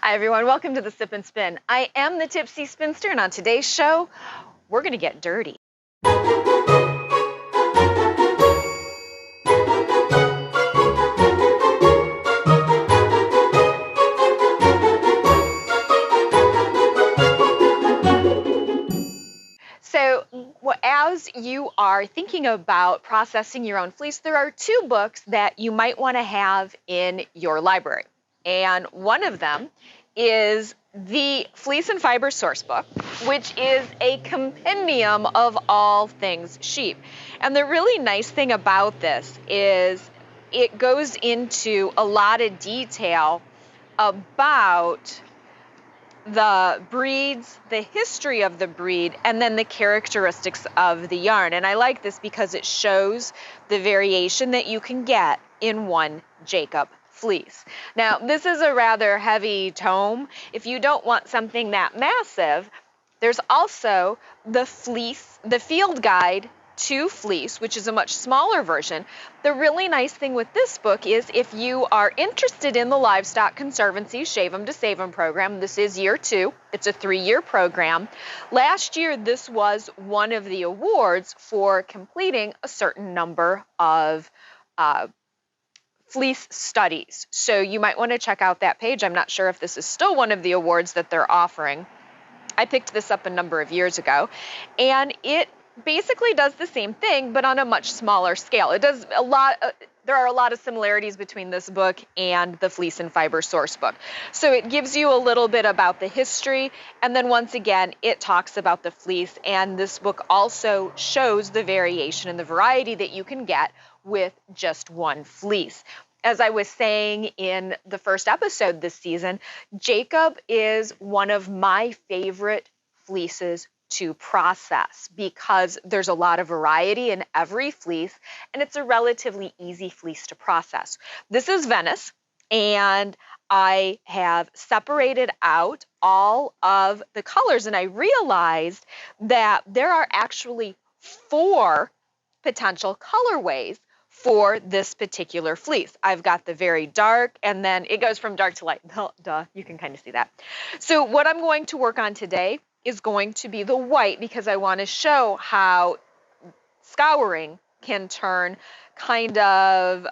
Hi everyone, welcome to the Sip and Spin. I am the Tipsy Spinster, and on today's show, we're going to get dirty. So, as you are thinking about processing your own fleece, there are two books that you might want to have in your library. And one of them is the Fleece and Fiber Source Book, which is a compendium of all things sheep. And the really nice thing about this is it goes into a lot of detail about the breeds, the history of the breed, and then the characteristics of the yarn. And I like this because it shows the variation that you can get in one Jacob fleece. Now, this is a rather heavy tome. If you don't want something that massive, there's also the fleece, the field guide to fleece, which is a much smaller version. The really nice thing with this book is if you are interested in the Livestock Conservancy Shave 'em to Save 'em program, this is year 2. It's a 3-year program. Last year, this was one of the awards for completing a certain number of fleece studies. So you might want to check out that page. I'm not sure if this is still one of the awards that they're offering. I picked this up a number of years ago, and it basically does the same thing, but on a much smaller scale. It does a lot. There are a lot of similarities between this book and the Fleece and Fiber Source Book. So it gives you a little bit about the history, and then once again, it talks about the fleece, and this book also shows the variation and the variety that you can get with just one fleece. As I was saying in the first episode this season, Jacob is one of my favorite fleeces to process because there's a lot of variety in every fleece, and it's a relatively easy fleece to process. This is Venice, and I have separated out all of the colors, and I realized that there are actually 4 potential colorways for this particular fleece. I've got the very dark, and then it goes from dark to light. Duh, you can kind of see that. So what I'm going to work on today is going to be the white, because I want to show how scouring can turn kind of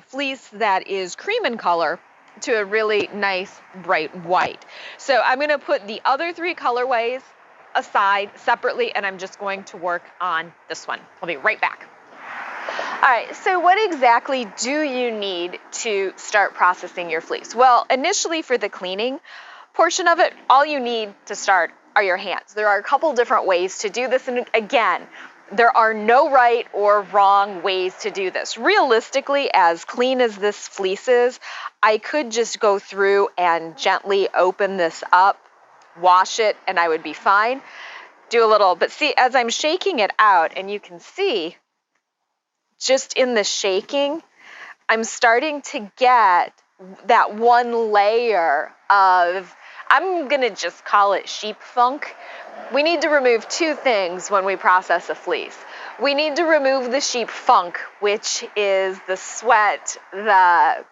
fleece that is cream in color to a really nice bright white. So I'm going to put the other 3 colorways aside separately, and I'm just going to work on this one. I'll be right back. All right, so what exactly do you need to start processing your fleece? Well, initially for the cleaning portion of it, all you need to start are your hands. There are a couple different ways to do this, and again, there are no right or wrong ways to do this. Realistically, as clean as this fleece is, I could just go through and gently open this up, wash it, and I would be fine. Do a little, but see, as I'm shaking it out, and you can see, just in the shaking, I'm starting to get that one layer of, I'm going to just call it sheep funk. We need to remove 2 things when we process a fleece. We need to remove the sheep funk, which is the sweat, the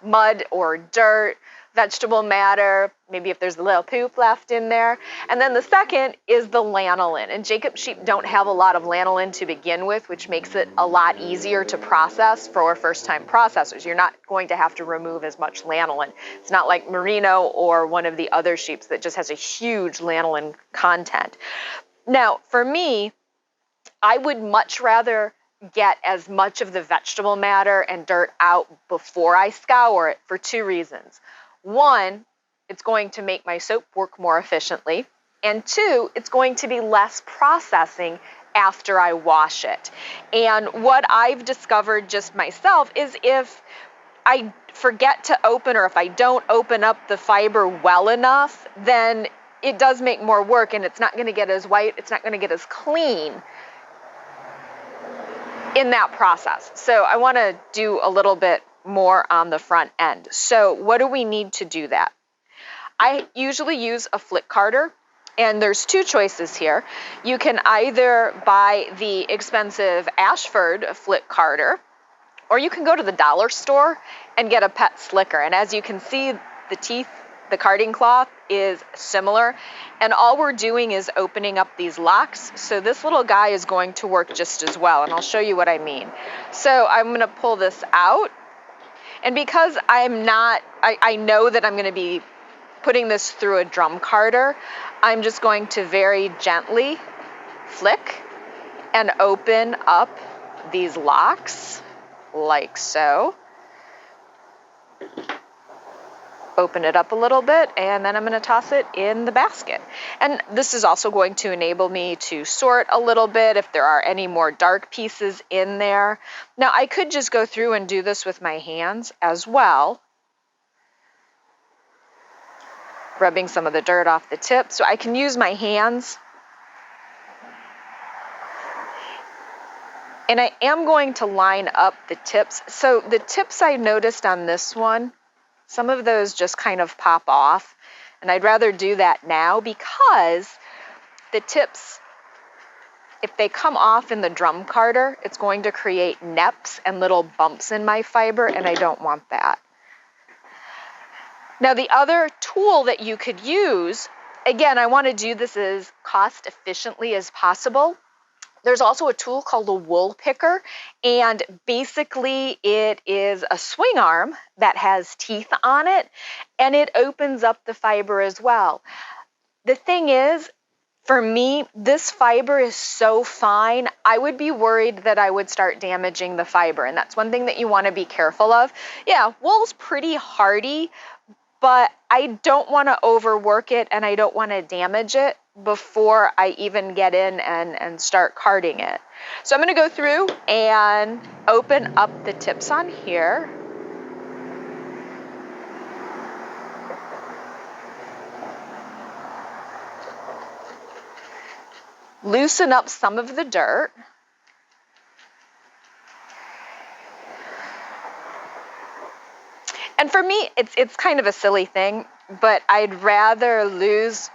mud or dirt, vegetable matter, maybe if there's a little poop left in there. And then the second is the lanolin. And Jacob sheep don't have a lot of lanolin to begin with, which makes it a lot easier to process for first-time processors. You're not going to have to remove as much lanolin. It's not like merino or one of the other sheeps that just has a huge lanolin content. Now, for me, I would much rather get as much of the vegetable matter and dirt out before I scour it for 2 reasons. 1, it's going to make my soap work more efficiently, and 2, it's going to be less processing after I wash it. And what I've discovered just myself is if I forget to open, or if I don't open up the fiber well enough, then it does make more work, and it's not going to get as white, it's not going to get as clean in that process. So I want to do a little bit more on the front end. So what do we need to do that? I usually use a flick carder, and there's 2 choices here. You can either buy the expensive Ashford flick carder, or you can go to the dollar store and get a pet slicker. And as you can see, the teeth the carding cloth is similar, and all we're doing is opening up these locks. So this little guy is going to work just as well, and I'll show you what I mean. So I'm going to pull this out, and because I know that I'm going to be putting this through a drum carder, I'm just going to very gently flick and open up these locks like so. Open it up a little bit, and then I'm going to toss it in the basket. And this is also going to enable me to sort a little bit if there are any more dark pieces in there. Now, I could just go through and do this with my hands as well, rubbing some of the dirt off the tip. So I can use my hands. And I am going to line up the tips. So the tips I noticed on this one, some of those just kind of pop off, and I'd rather do that now because the tips, if they come off in the drum carder, it's going to create neps and little bumps in my fiber, and I don't want that. Now, the other tool that you could use, again, I want to do this as cost efficiently as possible. There's also a tool called a wool picker, and basically it is a swing arm that has teeth on it, and it opens up the fiber as well. The thing is, for me, this fiber is so fine, I would be worried that I would start damaging the fiber, and that's one thing that you want to be careful of. Yeah, wool's pretty hardy, but I don't want to overwork it, and I don't want to damage it before I even get in and start carding it. So I'm going to go through and open up the tips on here. Loosen up some of the dirt. And for me, it's kind of a silly thing, but I'd rather lose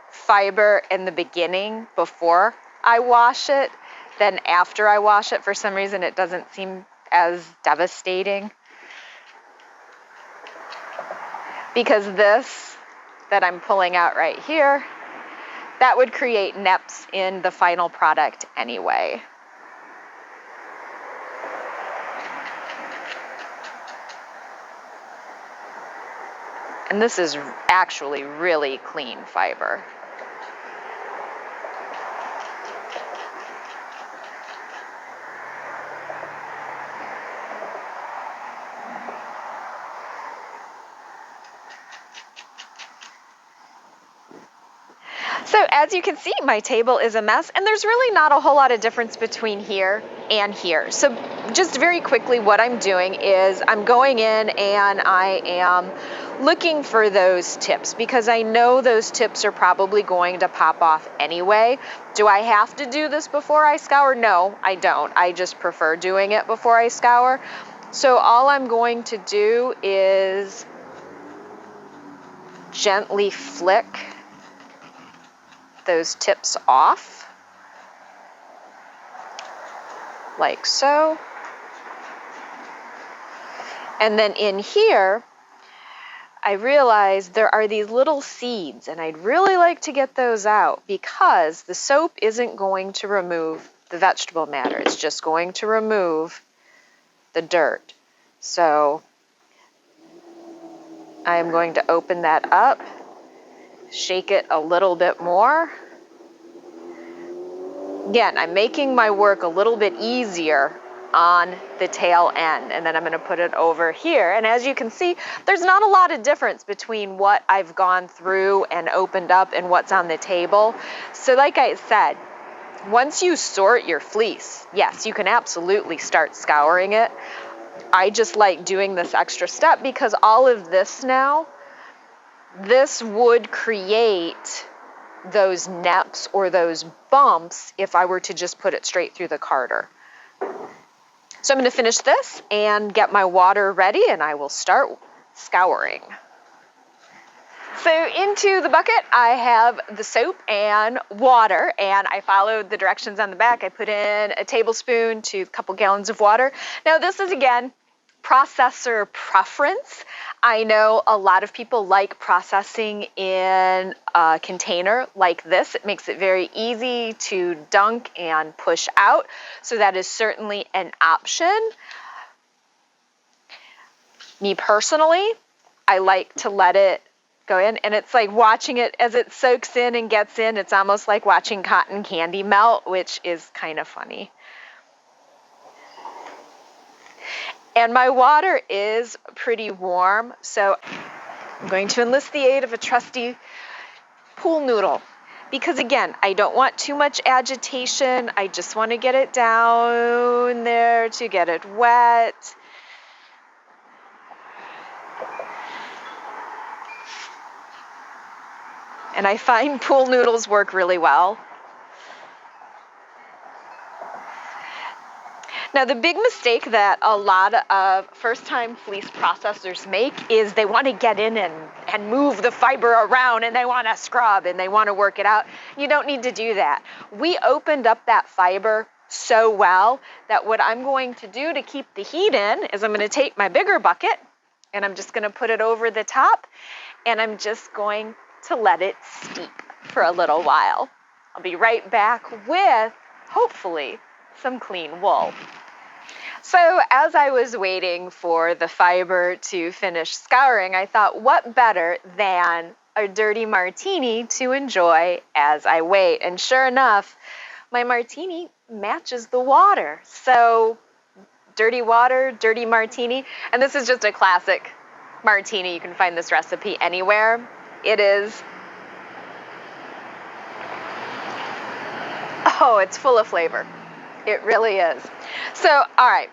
fiber in the beginning before I wash it than after I wash it. For some reason, it doesn't seem as devastating. Because this that I'm pulling out right here, that would create neps in the final product anyway. And this is actually really clean fiber. So as you can see, my table is a mess, and there's really not a whole lot of difference between here and here. So just very quickly, what I'm doing is I'm going in and I am looking for those tips because I know those tips are probably going to pop off anyway. Do I have to do this before I scour? No, I don't. I just prefer doing it before I scour. So all I'm going to do is gently flick those tips off, like so. And then in here, I realized there are these little seeds, and I'd really like to get those out because the soap isn't going to remove the vegetable matter. It's just going to remove the dirt. So I am going to open that up, shake it a little bit more. Again, I'm making my work a little bit easier on the tail end, and then I'm going to put it over here. And as you can see, there's not a lot of difference between what I've gone through and opened up and what's on the table. So like I said, once you sort your fleece, yes, you can absolutely start scouring it. I just like doing this extra step because all of this now, this would create those neps or those bumps if I were to just put it straight through the carder. So I'm going to finish this and get my water ready, and I will start scouring. So into the bucket, I have the soap and water, and I followed the directions on the back. I put in a tablespoon to a couple gallons of water. Now this is, again, processor preference. I know a lot of people like processing in a container like this. It makes it very easy to dunk and push out, so that is certainly an option. Me personally, I like to let it go in, and it's like watching it as it soaks in and gets in. It's almost like watching cotton candy melt, which is kind of funny. And my water is pretty warm, so I'm going to enlist the aid of a trusty pool noodle. Because again, I don't want too much agitation. I just want to get it down there to get it wet. And I find pool noodles work really well. Now, the big mistake that a lot of first-time fleece processors make is they want to get in and move the fiber around, and they want to scrub, and they want to work it out. You don't need to do that. We opened up that fiber so well that what I'm going to do to keep the heat in is I'm going to take my bigger bucket, and I'm just going to put it over the top, and I'm just going to let it steep for a little while. I'll be right back with, hopefully, some clean wool. So as I was waiting for the fiber to finish scouring, I thought, what better than a dirty martini to enjoy as I wait? And sure enough, my martini matches the water. So dirty water, dirty martini. And this is just a classic martini. You can find this recipe anywhere. It is, oh, it's full of flavor. It really is. So, all right,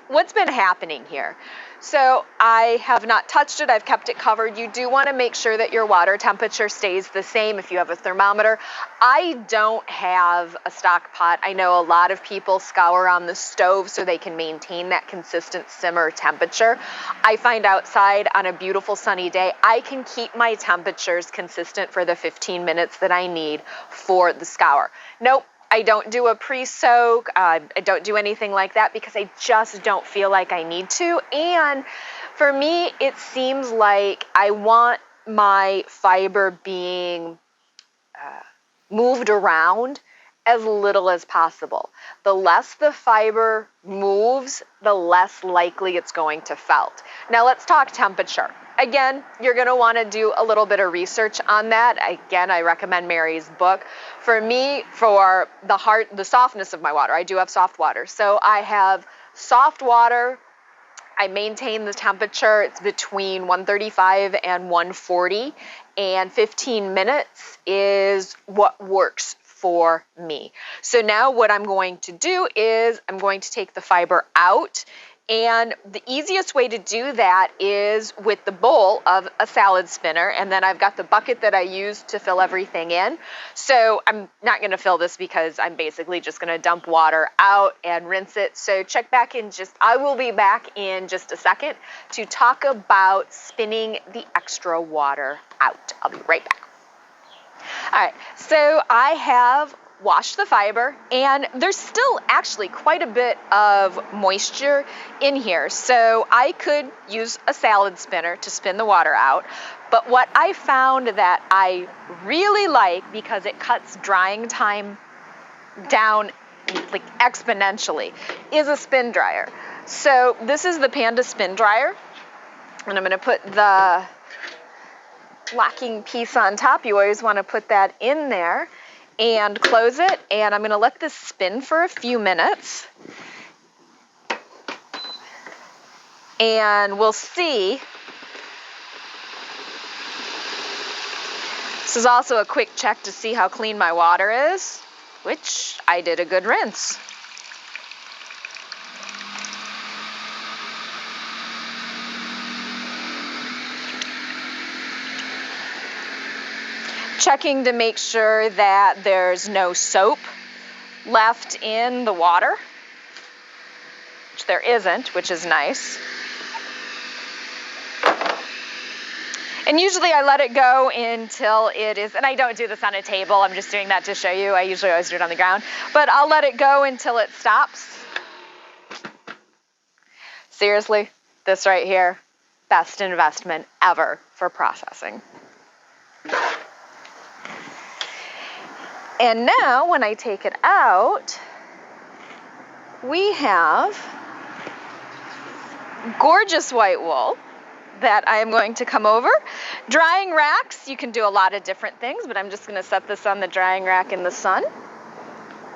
what's been happening here? So I have not touched it. I've kept it covered. You do want to make sure that your water temperature stays the same if you have a thermometer. I don't have a stock pot. I know a lot of people scour on the stove so they can maintain that consistent simmer temperature. I find outside on a beautiful sunny day, I can keep my temperatures consistent for the 15 minutes that I need for the scour. Nope. I don't do a pre-soak. I don't do anything like that because I just don't feel like I need to. And for me, it seems like I want my fiber being moved around as little as possible. The less the fiber moves, the less likely it's going to felt. Now let's talk temperature. Again, you're going to want to do a little bit of research on that. Again, I recommend Mary's book. For me, for the softness of my water, I do have soft water. So I have soft water. I maintain the temperature. It's between 135 and 140, and 15 minutes is what works for me. So now what I'm going to do is I'm going to take the fiber out. And the easiest way to do that is with the bowl of a salad spinner, and then I've got the bucket that I use to fill everything in. So I'm not going to fill this because I'm basically just going to dump water out and rinse it. So check back in I will be back in just a second to talk about spinning the extra water out. I'll be right back. All right, so I have washed the fiber, and there's still actually quite a bit of moisture in here. So I could use a salad spinner to spin the water out. But what I found that I really like, because it cuts drying time down like exponentially, is a spin dryer. So this is the Panda spin dryer, and I'm going to put the locking piece on top. You always want to put that in there and close it, and I'm going to let this spin for a few minutes, and we'll see. This is also a quick check to see how clean my water is, which I did a good rinse. Checking to make sure that there's no soap left in the water, which there isn't, which is nice. And usually I let it go until it is, and I don't do this on a table, I'm just doing that to show you. I usually always do it on the ground, but I'll let it go until it stops. seriously, this right here, best investment ever for processing. And now when I take it out, we have gorgeous white wool that I am going to come over. Drying racks, you can do a lot of different things, but I'm just going to set this on the drying rack in the sun.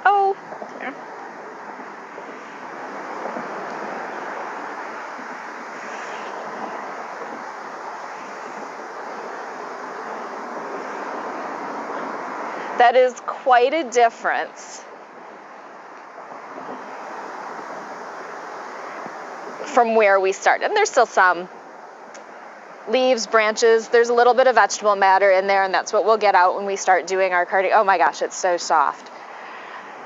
Oh, there. That is quite a difference from where we started. And there's still some leaves, branches, there's a little bit of vegetable matter in there, and that's what we'll get out when we start doing our carding. Oh my gosh, it's so soft.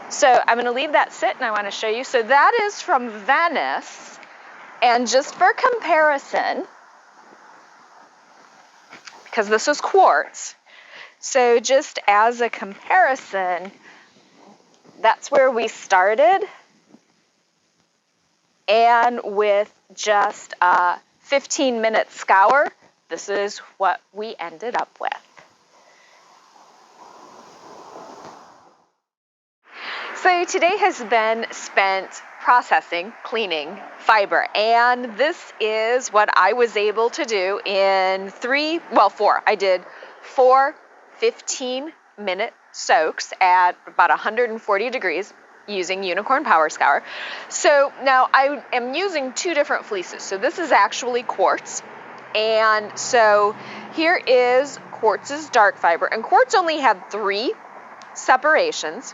So I'm going to leave that sit, and I want to show you. So that is from Venice, and just for comparison, because this is quartz, so just as a comparison, that's where we started, and with just 15-minute scour, this is what we ended up with. So today has been spent processing, cleaning fiber, and this is what I was able to do in four. I did 4 15-minute soaks at about 140 degrees using Unicorn Power Scour. So now I am using 2 different fleeces. So this is actually quartz. And so here is quartz's dark fiber. And quartz only had 3 separations.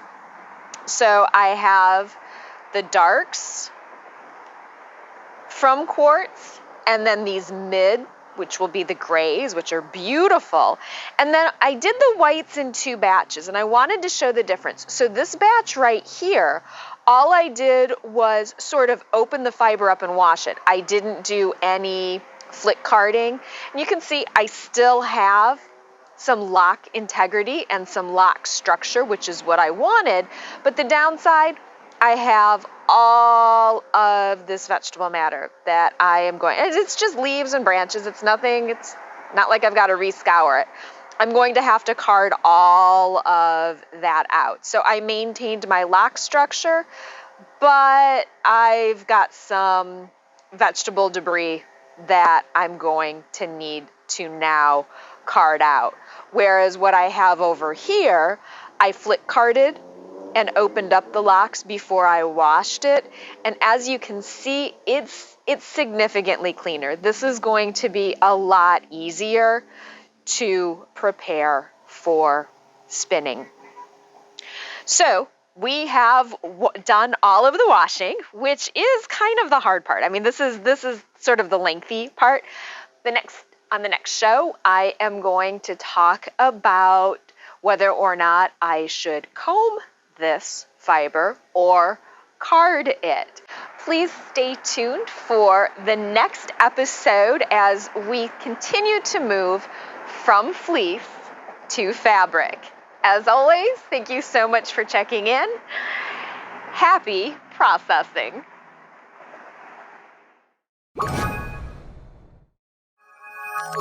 So I have the darks from quartz, and then these mid, which will be the grays, which are beautiful. And then I did the whites in 2 batches, and I wanted to show the difference. So this batch right here, all I did was sort of open the fiber up and wash it. I didn't do any flick carding. And you can see I still have some lock integrity and some lock structure, which is what I wanted. But the downside, I have all of this vegetable matter that I am going, it's just leaves and branches. It's nothing, it's not like I've got to rescour it. I'm going to have to card all of that out. So I maintained my lock structure, but I've got some vegetable debris that I'm going to need to now card out. Whereas what I have over here, I flick carded and opened up the locks before I washed it. And as you can see, it's significantly cleaner. This is going to be a lot easier to prepare for spinning. So we have done all of the washing, which is kind of the hard part. I mean, this is sort of the lengthy part. On the next show, I am going to talk about whether or not I should comb this fiber or card it. Please stay tuned for the next episode as we continue to move from fleece to fabric. As always, thank you so much for checking in. Happy processing.